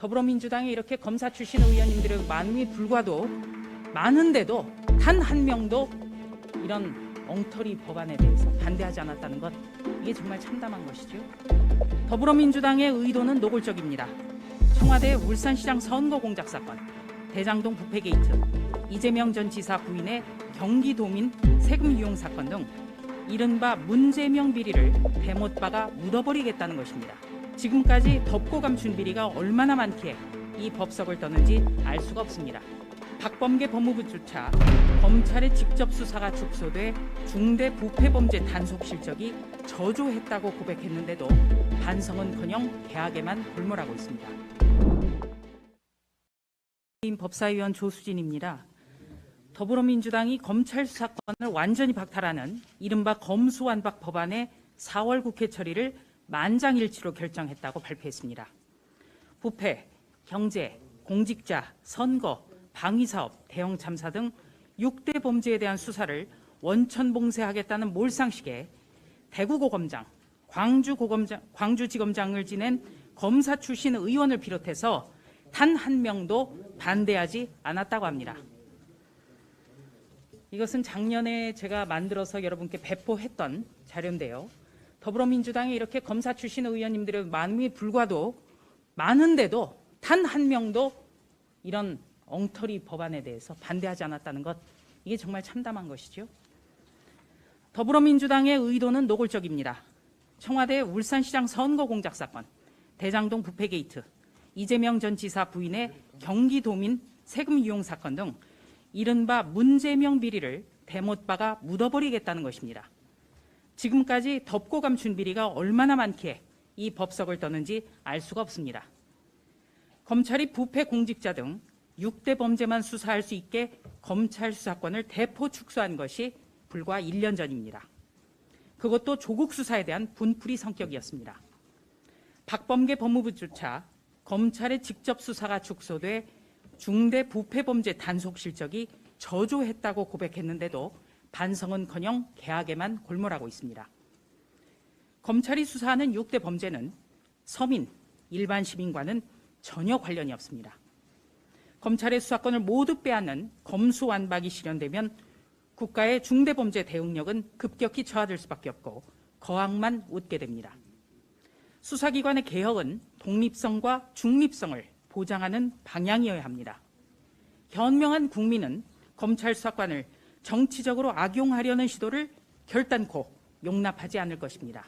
더불어민주당에 이렇게 검사 출신 의원님들의 많음이 불과도 많은데도 단 한 명도 이런 엉터리 법안에 대해서 반대하지 않았다는 것, 이게 정말 참담한 것이죠. 더불어민주당의 의도는 노골적입니다. 청와대 울산시장 선거 공작 사건, 대장동 부패 게이트, 이재명 전 지사 부인의 경기도민 세금 유용 사건 등 이른바 문재명 비리를 대못 박아 묻어버리겠다는 것입니다. 지금까지 덮고 감춘 비리가 얼마나 많기에 이 법석을 떠는지 알 수가 없습니다. 박범계 법무부조차 검찰의 직접 수사가 축소돼 중대 부패 범죄 단속 실적이 저조했다고 고백했는데도 반성은커녕 개학에만 골몰하고 있습니다. 법사위원 조수진입니다. 더불어민주당이 검찰 수사권을 완전히 박탈하는 이른바 검수완박 법안의 4월 국회 처리를 만장일치로 결정했다고 발표했습니다. 부패, 경제, 공직자, 선거, 방위사업, 대형 참사 등 6대 범죄에 대한 수사를 원천봉쇄하겠다는 몰상식에 대구고검장, 광주지검장을 지낸 검사 출신 의원을 비롯해서 단 한 명도 반대하지 않았다고 합니다. 이것은 작년에 제가 만들어서 여러분께 배포했던 자료인데요. 더불어민주당에 이렇게 검사 출신 의원님들의 많음이 불과도 많은데도 단 한 명도 이런 엉터리 법안에 대해서 반대하지 않았다는 것, 이게 정말 참담한 것이죠. 더불어민주당의 의도는 노골적입니다. 청와대 울산시장 선거 공작 사건, 대장동 부패 게이트, 이재명 전 지사 부인의 경기도민 세금 유용 사건 등 이른바 문재명 비리를 대못 박아 묻어버리겠다는 것입니다. 지금까지 덮고 감춘 비리가 얼마나 많기에 이 법석을 떠는지 알 수가 없습니다. 검찰이 부패 공직자 등 6대 범죄만 수사할 수 있게 검찰 수사권을 대폭 축소한 것이 불과 1년 전입니다. 그것도 조국 수사에 대한 분풀이 성격이었습니다. 박범계 법무부조차 검찰의 직접 수사가 축소돼 중대 부패 범죄 단속 실적이 저조했다고 고백했는데도 반성은커녕 개학에만 골몰하고 있습니다. 검찰이 수사하는 6대 범죄는 서민, 일반 시민과는 전혀 관련이 없습니다. 검찰의 수사권을 모두 빼앗는 검수완박이 실현되면 국가의 중대범죄 대응력은 급격히 저하될 수밖에 없고 거학만 웃게 됩니다. 수사기관의 개혁은 독립성과 중립성을 보장하는 방향이어야 합니다. 현명한 국민은 검찰 수사권을 정치적으로 악용하려는 시도를 결단코 용납하지 않을 것입니다.